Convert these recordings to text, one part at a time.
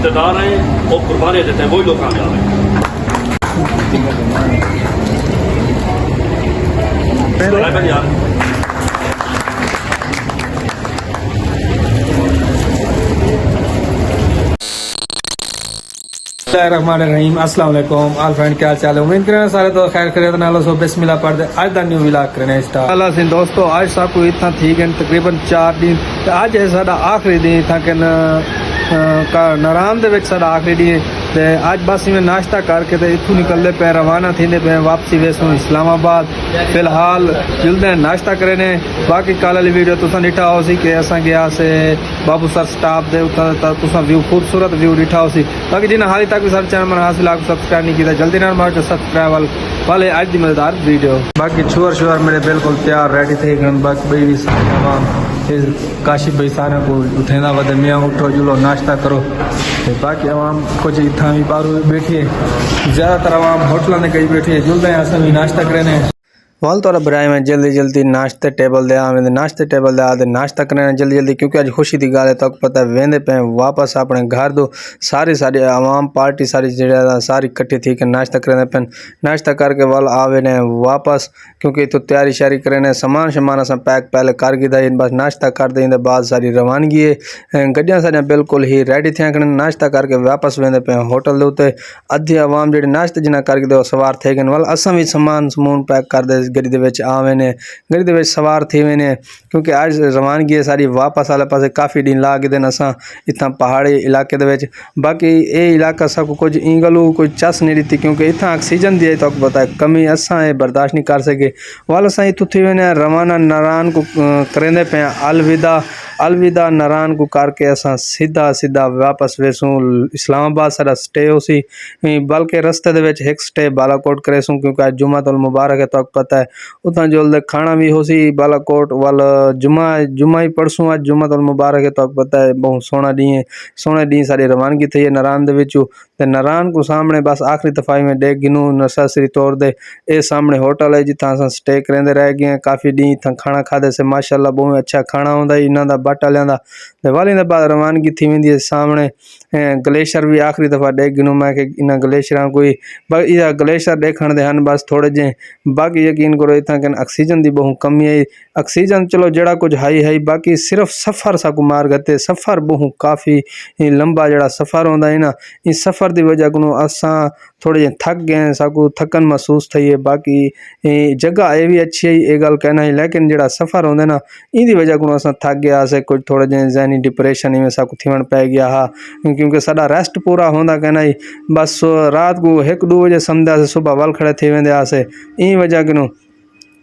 इक़्तिदार हैं और कुर्बानियाँ देते हैं, वही लोग कामयाब हैं। यार रहीम अस्सलाम वालेकुम आल फ्रेंड, क्या चाल है? उम्मीद करें सारे तो खैर खैरियत नाल सो बिस्मिल्लाह पढ़ते आज दा न्यू व्लॉग करने स्टार्ट। अल्लाह सिंह दोस्तों, आज साकू इतना ठीक है तकरीबन 4 दिन, आज है साडा आखिरी दिन था कि नारायण दे विच साडा आखिरी दिन ते आज बस में नाश्ता करके ते इथों निकलने पे रवाना थींदे पे वापसी वेसों इस्लामाबाद। फिलहाल जुलदे नाश्ता करे ने, बाकी कल वाली वीडियो तुसा डिठा हो सी कि असां गया से बाबू सर स्टाफ दे उता तुसा व्यू खूबसूरत व्यू डिठा हो सी। बाकी जिन्हें हाल तक भी सर चैनल में हासिल आप सब्सक्राइब नहीं किया जल्दी ना मारो सब्सक्राइब वाले आज की मजेदार वीडियो। बाकी शुअर मेरे बिल्कुल तैयार रेडी थे बाकी भाई भी काशिफ भाई सारे को उठेंदा वधे मियाँ उठो जुलो नाश्ता करो। बाकी आवाम कुछ इतना भी बाहर बैठी है, ज़्यादातर आवाम होटलों में कहीं बैठी है, जुलते हैं असं भी नाश्ता करें वाल तो बुराई में जल्दी नाश्ते टेबल दे आवे नाश्ते टेबल दे आते नाश्ता करने जल्दी क्योंकि आज खुशी की गाल है तो पता है वेंदे पे वापस अपने घर दो सारी आवाम पार्टी सारी सारी इकट्ठी थी कि नाश्ता करें पे नाश्ता करके वाल आवे ने वापस क्योंकि तो तैयारी शारी करें सामान शमान अस पैक पहले कर गिदा बस नाश्ता कर दें बाद सारी रवानगी है गड्डियां सारिया बिल्कुल ही रेडी थे नाश्ता करके वापस वेंदे पे होटल दे उत्ते अद्धी आवाम जी नाश्ते जिन्हें करके दो सवार थे गए वाल असा भी सामान समून पैक कर दे गड्डी दे विच आवे ने गड्डी दे विच सवार थी वेने क्योंकि आज रवानगी सारी वापस आले पासे काफ़ी दिन ला के दिन असां इतना पहाड़ी इलाके दे विच। बाकी ये इलाका सब कुछ इंगलू कोई चस नहीं दी क्योंकि इतना ऑक्सीजन दी तो पता है कमी असां बर्दाश्त नहीं कर सके वाल असां इतों थी वेने रवाना नारायण को करेंदे पे अलविदा नारायण को करके असां सीधा वापस वेसूँ इस्लामाबाद सारा स्टे हो सी बल्कि रस्ते दे विच एक स्टे बालाकोट करेसूँ क्योंकि आज जुम्मातुल मुबारक है तो पता है उतना जो खाना भी हो सी बालाकोट वाल जुम्मा ही पढ़सूँ आज जुम्मातुल मुबारक है तो पता है बहुत सोना डी सारी रवानगी थी है नारायण दे विचों ते नारायण को सामने बस आखिरी दफाई में देख गिनू नर्सरी तौर दे ए सामने होटल है जितना अस स्टे करेंदे रह गए काफ़ी डी इतना खाना खादे से माशाल्लाह बहुत अच्छा खाना होंदा इन्हां दा बट वालियां दा ते वाली दे बाद रवानगी थी वेंदी है सामने ग्लेशियर भी आखिरी दफ़ा देख गिनू मैं कि इन्हां ग्लेशियरां कोई इहा ग्लेशियर देखण दे हन बस थोड़े जे बाकी यकीन करो इतना कि ऑक्सीजन की बहुत कमी है ऑक्सीजन चलो जड़ा कुछ हाई बाकी सिर्फ सफ़र साकू मार गते सफ़र बहुत काफ़ी लंबा जड़ा सफ़र होंदा है ना इस सफ़र की वजह को असां थोड़े जे थक गए साकू थकन महसूस थी है। बाकी जगह ये भी अच्छी है ये गल कहना है लेकिन जड़ा सफ़र होंदा ना इहदी वजह को असां थक गया से कुछ थोड़े जे ज़हनी डिप्रेशन में साकू थिवण पै गया हा क्योंकि साडा रेस्ट पूरा होंदा कहना ही बस रात को 1-2 बजे समझा से सुबह वल खड़े थी वेंदे आसे इन वजह को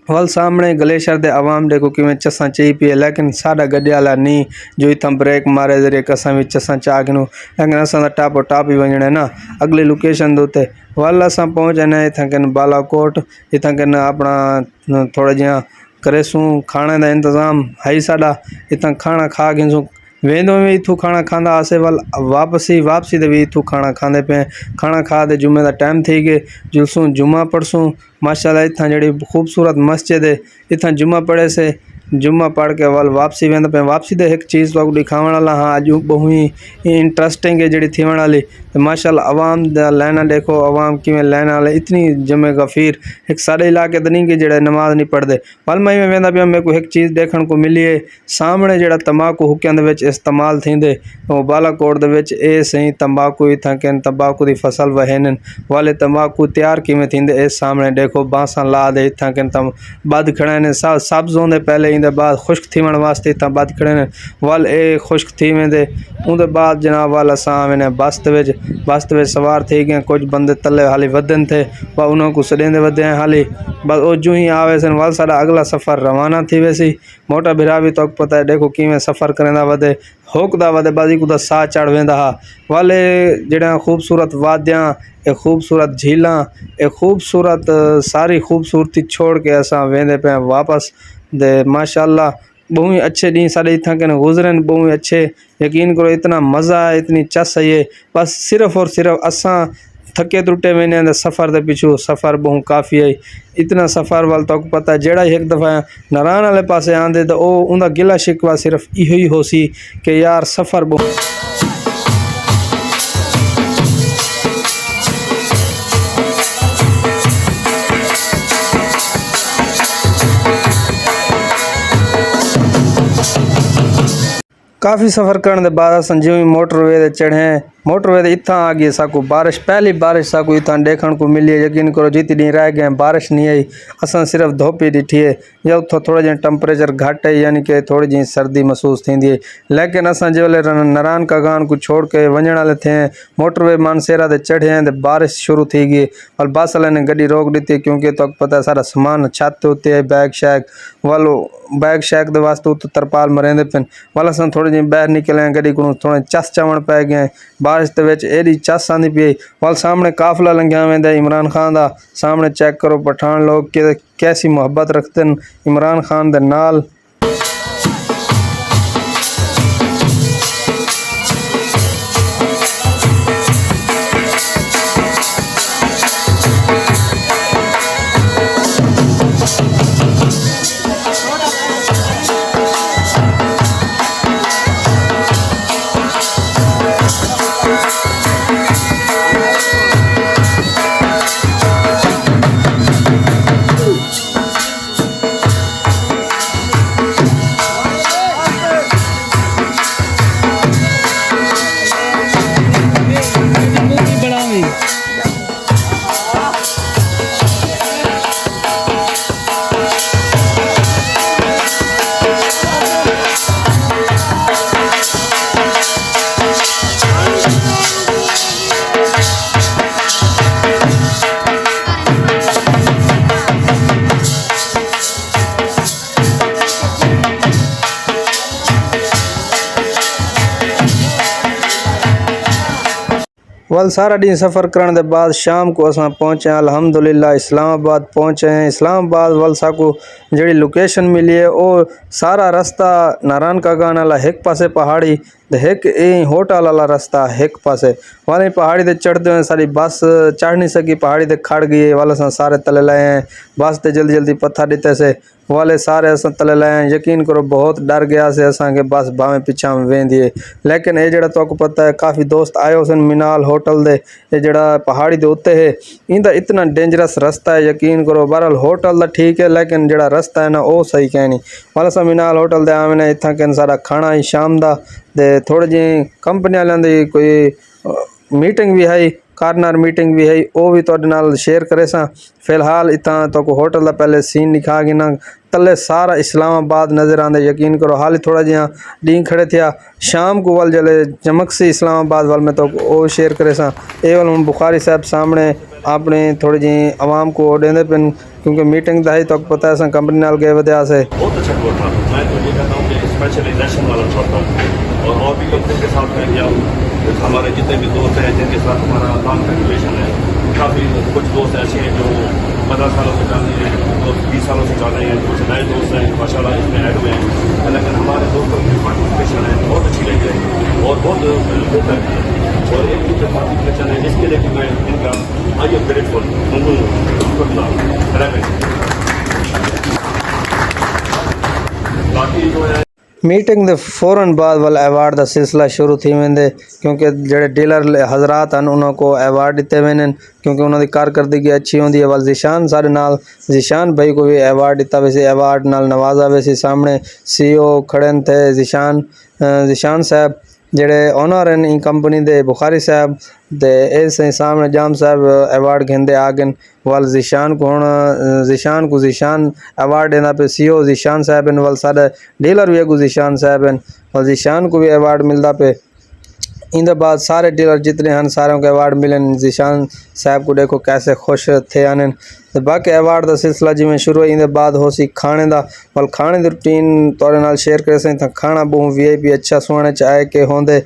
वल सामने ग्लेशियर दे आवाम देखो कि मैं चसा चई पी है लेकिन साडा गड्डी वाला नहीं जो इतना ब्रेक मारे जरिए असा भी चसा चाह गिनू लेकिन असा टापो टाप ही वजना है ना अगली लोकेशन दे वल अस पहुँचने इतना कन बालाकोट इतना कन अपना थोड़ा जिहा करेसूँ खाने का इंतज़ाम है साडा इतना खाना खा गिनसूँ वेंदो में इतों खाना खांदा आसे वाल वापसी दे भी इतों खाना खांदे पे खाना खा दे जुम्मे का टाइम थी गए जुलसूँ जुम्मा पढ़सूँ माशाल्लाह इतना जड़ी खूबसूरत मस्जिद है इतना जुम्मा पढ़े से जुम्मा पढ़ के वाल वापसी वेंदे पे वापसी दे एक चीज़ तो दिखावण वाला हाँ अज बहुत ही इंटरेस्टिंग है जी थीवण वाली तो माशाल्लाह आवाम लाइना देखो आवाम किमें लाइना वाले इतनी जमे गफ़ीर एक साढ़े इलाके तो नहीं कि जड़े नमाज नहीं पढ़ते वाल मई में वेंदा पिया मेरे को एक चीज़ देखने को मिली है सामने जड़ा तंबाकू हुक्यां दे विच इस्तेमाल थींदे बालाकोट दे विच ए सही तंबाकू इतना कि तंबाकू की फसल वहेन वाले तंबाकू तैयार किमें थींदे ए सामने देखो बांसा ला दे इतना कि तम बद खड़े ने सब्ज़ होंदे पहले इंदे बाद खुश्क थीवण वास्ते इतना बद खड़े ने वाल ए खुश्क थी वेंदे उनके बाद जनाब वाल असां वेने बस दे सवार थी गए कुछ बंदे तले हाली वधन थे वह उन्होंने को सडेंदे वधे हाली बस वो जो ही आवे सन वाल साडा अगला सफ़र रवाना थी वैसी मोटा भिरा भी तो पता है देखो किमें सफ़र करेंदा वधे होकदा वधे बाजी को साह चढ़ वेंदा हा वाले जड़ा खूबसूरत वादियाँ एक खूबसूरत झीलां एक खूबसूरत सारी खूबसूरती छोड़ के असां वेंदे पे वापस दे माशाल्लाह बहुत ही अच्छे डी साढ़े इतना के गुजरन बहुत ही अच्छे यकीन करो इतना मज़ा है इतनी चस है ये बस सिर्फ और सिर्फ असां थके त्रुटे महीने सफ़र के पिछू सफ़र बहुत काफ़ी है इतना सफ़र वाल तो पता है जेड़ा एक दफ़ा नारायण वाले पासे आंदे तो उनका गिला शिकवा सिर्फ इहो ही हो सी कि यार सफ़र बहुत काफ़ी सफ़र करने के बाद असां जिवें मोटरवे ते चढ़े मोटरवे ते इत्थां आ गई साकू बारिश पहली बारिश साकू इत्थां देखण को मिली है। यकीन करो जित ॾींहं रह गए बारिश नहीं आई असां सिर्फ धोप ही ॾिठी है या उतो थोड़ा जिहा टैंपरेचर घट है यानी कि थोड़ी जी सर्दी महसूस थींदी है। लेकिन असां जो नारायण कागान को छोड़ के वञण वाले थे मोटरवे मानसेरा ते चढ़े हैं तो बारिश शुरू थी गई और बस वाले ने गड्डी रोक दी क्योंकि तो पता है सारा सामान छत उत्ते है बैग शैग वालो बैग शैग के वास्ते उत्ते तरपाल मरेंदे पिन वाल असां थोड़ी जी बहर निकले गड्डी को थोड़ा चस चवण पै गए बारिश के विच एडी चस आंदी पई वाल सामने काफिला लंघिया वेंदा इमरान खान दा सामने चेक करो पठान लोग कि कैसी मोहब्बत रखते हैं इमरान खान दे नाल। वल सारा दिन सफ़र करने के बाद शाम को असां पहुँचे अल्हम्दुलिल्लाह इस्लामाबाद पहुँचे हैं। इस्लामाबाद वल साकू जी लोकेशन मिली है वो सारा रास्ता नारायण कागान वाला एक पासे पहाड़ी एक होटल वाला रास्ता एक पासे वाले पहाड़ी ते चढ़ते हुए सारी बस चढ़ नहीं सकी पहाड़ी ते खड़ गई वाले सारे तले लाए हैं बस ते जल्दी जल्दी पत्थर दिते से वाले सारे असां तले लाए हैं। यकीन करो बहुत डर गया से असां के बस भावें पिछा वेंदी है लेकिन ये जड़ा तो पता है काफ़ी दोस्त आए सन मिनाल होटल दे ये जड़ा पहाड़ी दे उत्ते है इंदा इतना डेंजरस रास्ता है। यकीन करो बहरहाल होटल दा ठीक है लेकिन जड़ा रास्ता है ना वो सही कह नहीं वाले सा मिनाल होटल दे आवे ने इत्थां के सारा खाना ही शाम दा दे थोड़ी जी कंपनी वालों की कोई मीटिंग भी है कार्नर मीटिंग भी है वो भी तुहाडे नाल शेयर करे सा। फिलहाल इतना तो को होटल का पहले सीन दिखा के ना तले सारा इस्लामाबाद नज़र आंदा। यकीन करो हाल थोड़ा जिहा डी खड़े थिया शाम को वल जले चमक सी इस्लामाबाद वाल में तो वो शेयर करे सा। ए वाल हम बुखारी साहब सामने अपने थोड़ी जी आवाम को देंदे पिन क्योंकि मीटिंग दा ही तो पता है कंपनी नाल गए वजह से बहुत अच्छा कोर्ट था। मैं तो ये कहता हूँ कि स्पेशलाइजेशन वाला कोर्ट था और भी कंपनी के साथ मैं गया हूँ। हमारे जितने भी दोस्त हैं जिनके साथ हमारा लॉन्ग रिलेशन है काफ़ी कुछ दोस्त ऐसे हैं जो 15 सालों से जान रहे हैं तो 20 सालों से जान रहे हैं कुछ नए दोस्त हैं माशाल्लाह इसमें ऐड हुए हैं लेकिन हमारे दोस्तों की पार्टिसिपेशन है बहुत अच्छी लगी है और बहुत वो करती है और एक दूसरे पार्टिसिपेशन है जिसके लिए कि मैं इनका आई एम ग्रेटफुल बाकी जो है मीटिंग के फौरन बाद वाल अवार्ड का सिलसिला शुरू थी वेंदे क्योंकि जेडे डीलर हजरात हैं उन्होंने को अवार्ड दिते वेंदे क्योंकि उन्होंने कारकर्दगी अच्छी होंदी है। वाल जिशान सारे नाल जिशान भाई को भी अवार्ड दिता वैसे अवार्ड नाल नवाजा वैसे सामने CEO खड़े थे जिशान साहब जेडे ओनर हैं इन कंपनी दे बुखारी साहब दे ऐसे सामने जाम साहब अवार्ड घेंदे आगन वाल जिशान को जिशान अवार्ड देना पे CEO जिशान साहब हैं वाल सारे डीलर भी जिशान साहब हैं वाल जिशान को भी अवार्ड मिलता पे इंदे बाद सारे डीलर जितने हैं सारों को अवार्ड मिले। जिशान साहब को देखो कैसे खुश थे आने तो बाकी अवार्ड का सिलसिला जिमें शुरू इंदे बाद हो सी खाने का वाल खाने की रूटीन तोड़े नाल शेयर करे सी खाना बहुत VIP अच्छा सोने चाहे के होंदे।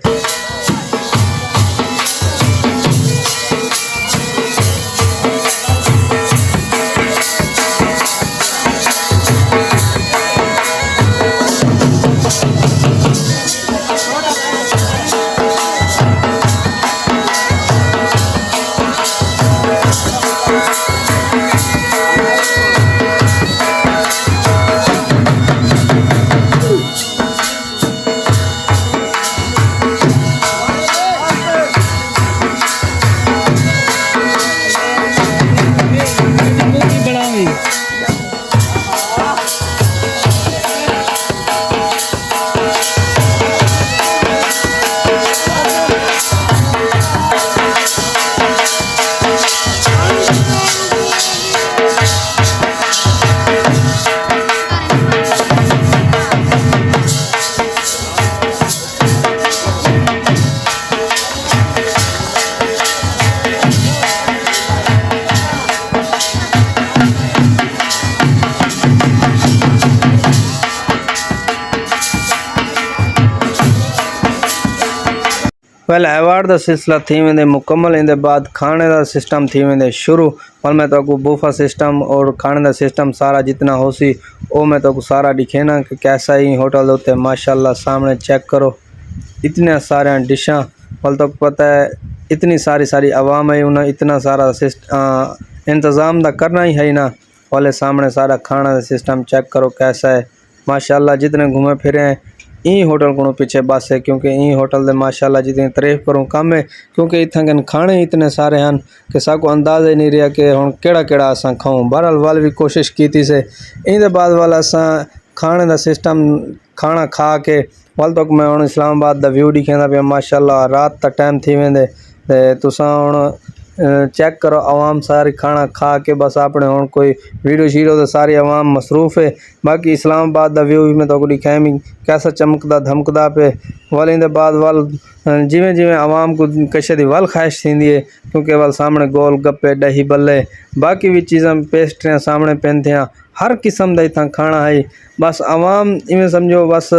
पहले अवार्ड का सिलसिला थी वेंदे मुकम्मल, इन बाद खाने का सिस्टम थी वेंदे शुरू। और मैं तो बूफा सिस्टम और खाने का सिस्टम सारा जितना हो सी वो मैं तो सारा दिखे ना कि कैसा ही होटल उत्ते माशाल्लाह सामने चेक करो, इतने सारे डिशा। वाल तो पता है इतनी सारी आवाम है, उन्हें इतना सारा इंतज़ाम दा करना ही है ना। वाले सामने सारा खाना का सिस्टम चेक करो कैसा है माशाल्लाह। जितने घूमे फिरे हैं ई होटल को पीछे बस है, क्योंकि ई होटल दे माशाल्लाह जितनी तारीफ करूँ कम है, क्योंकि इतना के खाने इतने सारे हैं कि साको अंदाज़ा ही नहीं रहा कि हुण केड़ा असां खाऊं। बहरहाल वाल भी कोशिश की थी से इन बाद वाल असां खाने का सिस्टम खाना खा के वाल तक मैं हुण इस्लामाबाद दा व्यू दिखेंदा पिया माशाल्लाह। रात का टाइम थी वेंदे ते तुसां हुण चेक करो आवाम सारी खाना खा के बस अपने हुण कोई वीडियो शीडियो तो सारी आवाम मसरूफ़ है। बाकी इस्लामाबाद दा व्यू भी मैं तो दिखाया मी कैसा चमकदा धमकदा पे। वाल इन बाद वाल जिमें जिमें आवाम को कशे दी वाल ख्वाहिश थी है, क्योंकि वाल सामने गोल गप्पे दही बल्ले बाकी भी चीज़ां पेस्ट्रियाँ सामने पेन थियां, हर किस्म का इतना खाना है। बस आवाम इवें समझो बस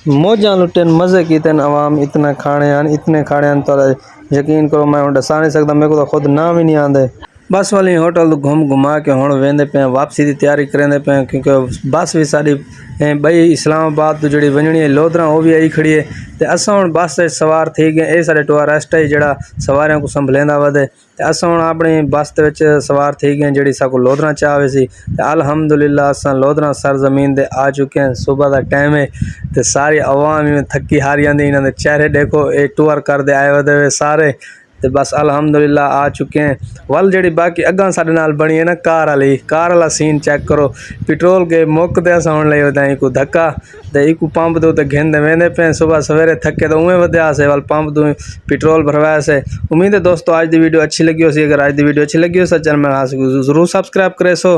मौजा लुटन मज़े कीतन आवाम। इतने खाने हैं तो यकीन करो मैं दसा नहीं सकता, मेरे को तो खुद नाम ही नहीं आते। बस वाली होटल घूम घुमा के हुण वेंदे पे वापसी की तैयारी करेंदे पे, क्योंकि बस भी साड़ी बई इस्लामाबाद तो जी वजनी है लोधरा वो भी आई खड़ी है। तो असां हुण बस सवार थी गए, ये साढ़े टूरिस्ट है जड़ा सवारियों को संभलेंदा वधे। तो असां हुण अपनी बस दे सवार थी गए जी साको लोधरा चाहे सी। तो अल्हम्दुलिल्लाह असां लोधरा सरजमीन दे आ चुके हैं। सुबह का टाइम है तो सारी अवाम में थकी हारी आंदी, इन्होंने चेहरे देखो ये टूर करते आए वे सारे। तो बस अल्हम्दुलिल्लाह आ चुके हैं। वल जी बाकी अग्गां साडे नाल बनी है ना कार वाला सीन चेक करो। पेट्रोल के मुकते असां हुण लई वधाई को धक्का तो एक पंप दे उत्ते घेंदे वेंदे पे। सुबह सवेरे थके तो उवें वध्या से वाल पंप तो पेट्रोल भरवाया से। उम्मीद है दोस्तों आज की वीडियो अच्छी लगी हो सी। अगर आज की वीडियो अच्छी लगी हो तो चैनल में जरूर सब्सक्राइब करे सो।